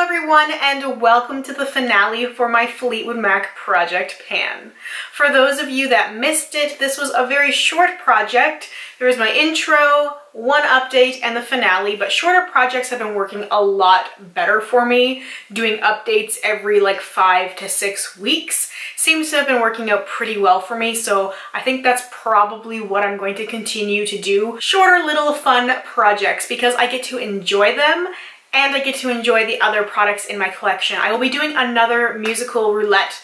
everyone, and welcome to the finale for my Fleetwood Mac project pan. For those of you that missed it, this was a very short project. There was my intro, one update, and the finale, but shorter projects have been working a lot better for me. Doing updates every like 5 to 6 weeks seems to have been working out pretty well for me, so I think that's probably what I'm going to continue to do. Shorter little fun projects because I get to enjoy them and I get to enjoy the other products in my collection. I will be doing another musical roulette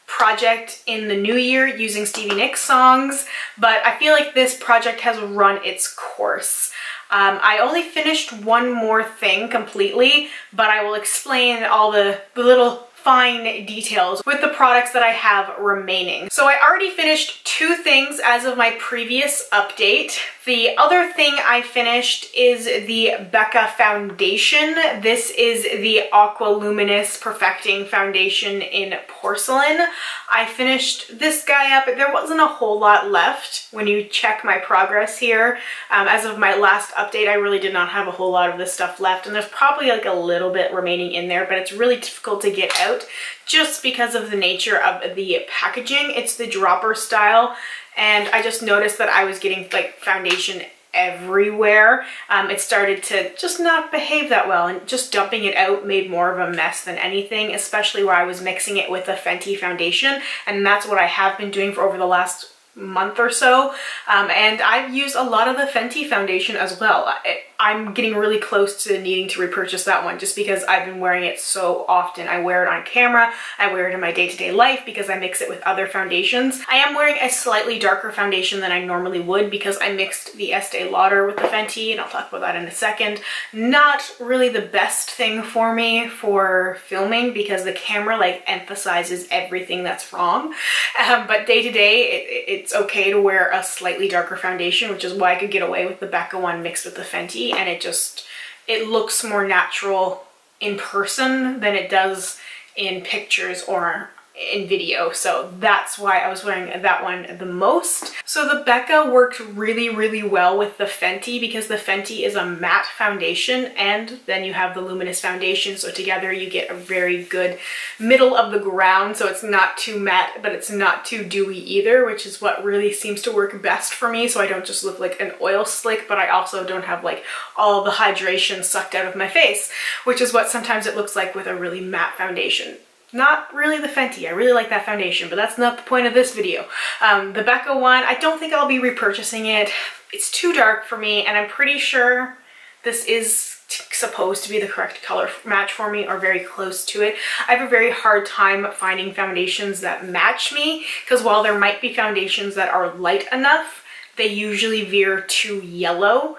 project in the new year using Stevie Nicks songs, but I feel like this project has run its course. I only finished one more thing completely, but I will explain all the little fine details with the products that I have remaining. So I already finished 2 things as of my previous update. The other thing I finished is the Becca foundation. This is the Aqualuminous Perfecting Foundation in Porcelain. I finished this guy up. There wasn't a whole lot left when you check my progress here. As of my last update, I really did not have a whole lot of this stuff left, and there's probably like a little bit remaining in there, but it's really difficult to get out just because of the nature of the packaging. It's the dropper style, and I just noticed that I was getting like foundation everywhere. It started to just not behave that well, and just dumping it out made more of a mess than anything, especially where I was mixing it with a Fenty foundation, and that's what I have been doing for over the last month or so, and I've used a lot of the Fenty foundation as well. I'm getting really close to needing to repurchase that one just because I've been wearing it so often. I wear it on camera, I wear it in my day-to-day life because I mix it with other foundations. I am wearing a slightly darker foundation than I normally would because I mixed the Estée Lauder with the Fenty, and I'll talk about that in a second. Not really the best thing for me for filming because the camera like emphasizes everything that's wrong, but day-to-day it's okay to wear a slightly darker foundation, which is why I could get away with the Becca one mixed with the Fenty, and it looks more natural in person than it does in pictures or in video, so that's why I was wearing that one the most. So the Becca worked really well with the Fenty because the Fenty is a matte foundation and then you have the luminous foundation, so together you get a very good middle of the ground, so it's not too matte but it's not too dewy either, which is what really seems to work best for me, so I don't just look like an oil slick, but I also don't have like all the hydration sucked out of my face, which is what sometimes it looks like with a really matte foundation. Not really the Fenty. I really like that foundation, but that's not the point of this video. The Becca one, I don't think I'll be repurchasing it. It's too dark for me, and I'm pretty sure this is supposed to be the correct color match for me or very close to it. I have a very hard time finding foundations that match me because while there might be foundations that are light enough, they usually veer too yellow.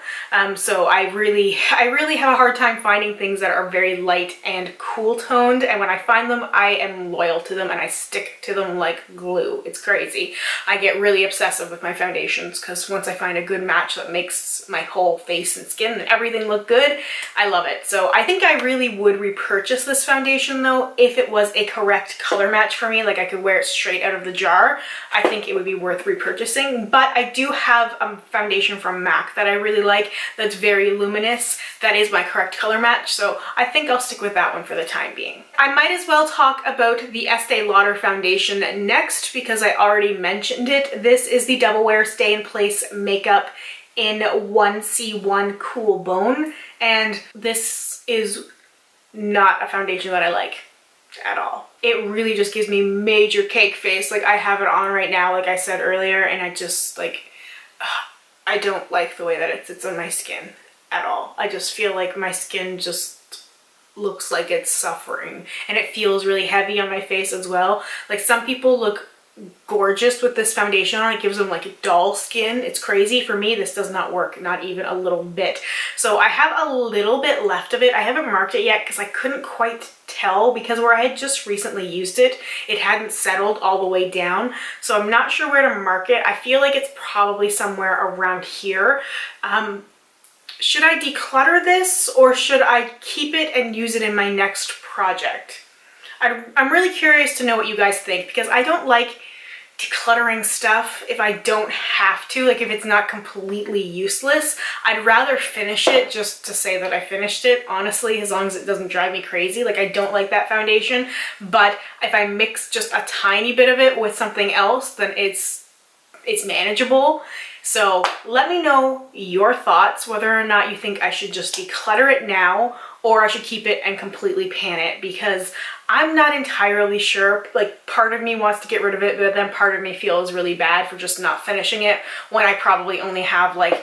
So I really have a hard time finding things that are very light and cool toned, and when I find them, I am loyal to them and I stick to them like glue. It's crazy. I get really obsessive with my foundations because once I find a good match that makes my whole face and skin and everything look good, I love it. So I think I really would repurchase this foundation though if it was a correct color match for me, like I could wear it straight out of the jar. I think it would be worth repurchasing, but I do have a foundation from MAC that I really like that's very luminous, that is my correct color match, so I think I'll stick with that one for the time being. I might as well talk about the Estée Lauder foundation next because I already mentioned it. This is the Double Wear Stay in Place Makeup in 1C1 Cool Bone, and this is not a foundation that I like at all. It really just gives me major cake face. Like I have it on right now, like I said earlier, and I just like, I don't like the way that it sits on my skin at all. I just feel like my skin just looks like it's suffering, and it feels really heavy on my face as well. Like some people look gorgeous with this foundation on. It gives them like doll skin. It's crazy. For me, this does not work, not even a little bit. So I have a little bit left of it. I haven't marked it yet because I couldn't quite tell because where I had just recently used it, it hadn't settled all the way down. So I'm not sure where to mark it. I feel like it's probably somewhere around here. Should I declutter this or should I keep it and use it in my next project? I'm really curious to know what you guys think because I don't like decluttering stuff if I don't have to, like if it's not completely useless. I'd rather finish it just to say that I finished it, honestly, as long as it doesn't drive me crazy. Like I don't like that foundation, but if I mix just a tiny bit of it with something else, then it's manageable. So let me know your thoughts, whether or not you think I should just declutter it now or I should keep it and completely pan it, because I'm not entirely sure. Like part of me wants to get rid of it, but then part of me feels really bad for just not finishing it when I probably only have like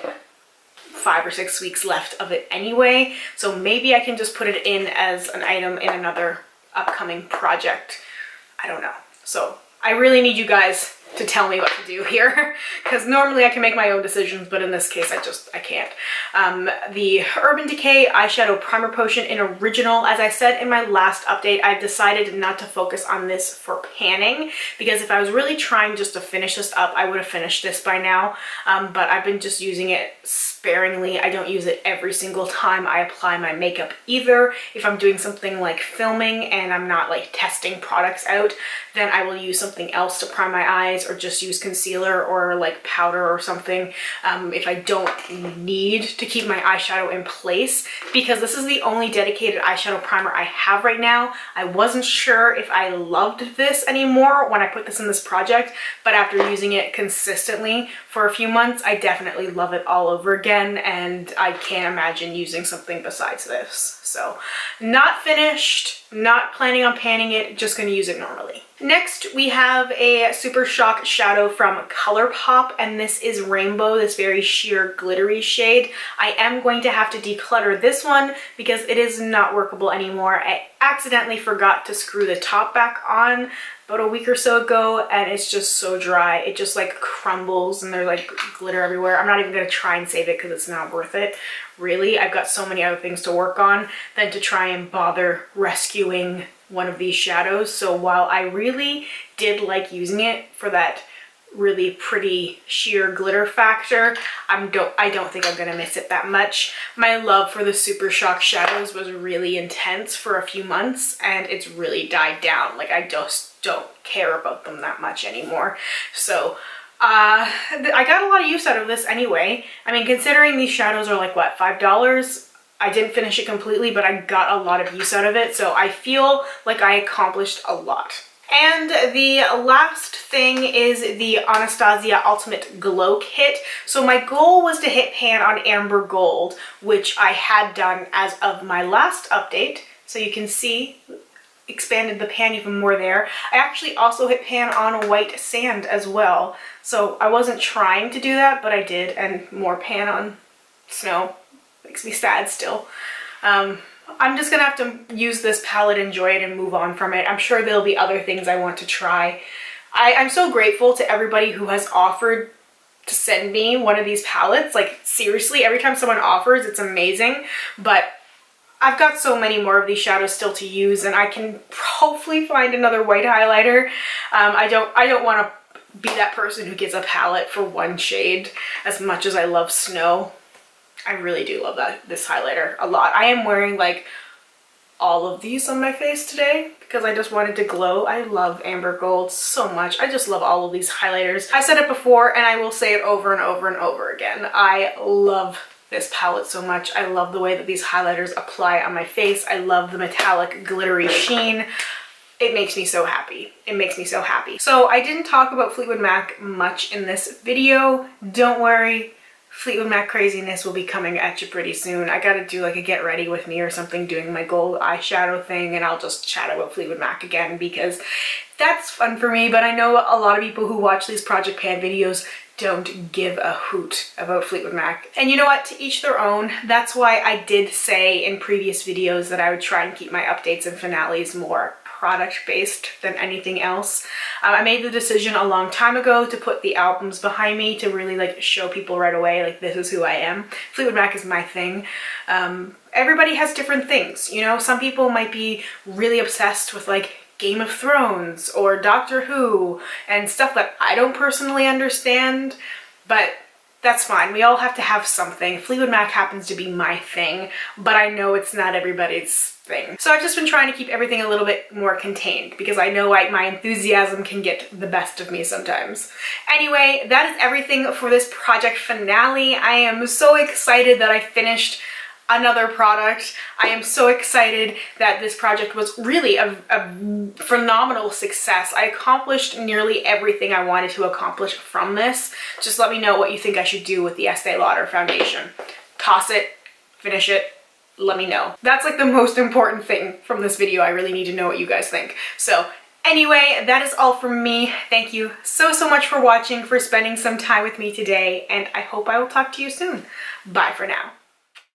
5 or 6 weeks left of it anyway. So maybe I can just put it in as an item in another upcoming project. I don't know. So I really need you guys to tell me what to do here, because normally I can make my own decisions, but in this case I can't. The Urban Decay Eyeshadow Primer Potion in Original, as I said in my last update, I've decided not to focus on this for panning, because if I was really trying just to finish this up, I would have finished this by now, but I've been just using it sparingly. I don't use it every single time I apply my makeup either. If I'm doing something like filming and I'm not like testing products out, then I will use something else to prime my eyes, or just use concealer or like powder or something if I don't need to keep my eyeshadow in place, because this is the only dedicated eyeshadow primer I have right now. I wasn't sure if I loved this anymore when I put this in this project, but after using it consistently for a few months, I definitely love it all over again, and I can't imagine using something besides this. So not finished, not planning on panning it, just gonna use it normally. Next, we have a Super Shock shadow from ColourPop, and this is Rainbow, this very sheer glittery shade. I am going to have to declutter this one because it is not workable anymore. I accidentally forgot to screw the top back on about a week or so ago, and it's just so dry. It just like crumbles and there's like glitter everywhere. I'm not even gonna try and save it because it's not worth it. Really, I've got so many other things to work on than to try and bother rescuing one of these shadows. So while I really did like using it for that really pretty sheer glitter factor, I don't think I'm gonna miss it that much. My love for the Super Shock shadows was really intense for a few months, and it's really died down. Like I just don't care about them that much anymore. So I got a lot of use out of this anyway. I mean, considering these shadows are like, what, $5? I didn't finish it completely, but I got a lot of use out of it, so I feel like I accomplished a lot. And the last thing is the Anastasia Ultimate Glow Kit. So my goal was to hit pan on Amber Gold, which I had done as of my last update. So you can see, expanded the pan even more there. I actually also hit pan on White Sand as well. So I wasn't trying to do that, but I did, and more pan on Snow. Makes me sad still. I'm just gonna have to use this palette, enjoy it, and move on from it. I'm sure there'll be other things I want to try. I'm so grateful to everybody who has offered to send me one of these palettes. Like seriously, every time someone offers, it's amazing. But I've got so many more of these shadows still to use, and I can hopefully find another white highlighter. I don't want to be that person who gets a palette for one shade. As much as I love Snow, I really do love this highlighter a lot. I am wearing like all of these on my face today because I just wanted to glow. I love Amber Gold so much. I just love all of these highlighters. I said it before and I will say it over and over and over again. I love this palette so much. I love the way that these highlighters apply on my face. I love the metallic glittery sheen. It makes me so happy. It makes me so happy. So I didn't talk about Fleetwood Mac much in this video. Don't worry. Fleetwood Mac craziness will be coming at you pretty soon. I gotta do like a get ready with me or something doing my gold eyeshadow thing, and I'll just chat about Fleetwood Mac again because that's fun for me. But I know a lot of people who watch these Project Pan videos don't give a hoot about Fleetwood Mac. And you know what? To each their own. That's why I did say in previous videos that I would try and keep my updates and finales more product-based than anything else. I made the decision a long time ago to put the albums behind me to really like show people right away, like, this is who I am. Fleetwood Mac is my thing. Everybody has different things, you know? Some people might be really obsessed with like Game of Thrones or Doctor Who and stuff that I don't personally understand, but that's fine. We all have to have something. Fleetwood Mac happens to be my thing, but I know it's not everybody's thing. So I've just been trying to keep everything a little bit more contained because I know my enthusiasm can get the best of me sometimes. Anyway, that is everything for this project finale. I am so excited that I finished another product. I am so excited that this project was really a phenomenal success. I accomplished nearly everything I wanted to accomplish from this. Just let me know what you think I should do with the Estée Lauder foundation. Toss it, finish it, let me know. That's like the most important thing from this video. I really need to know what you guys think. So anyway, that is all from me. Thank you so much for watching, for spending some time with me today, and I hope I will talk to you soon. Bye for now.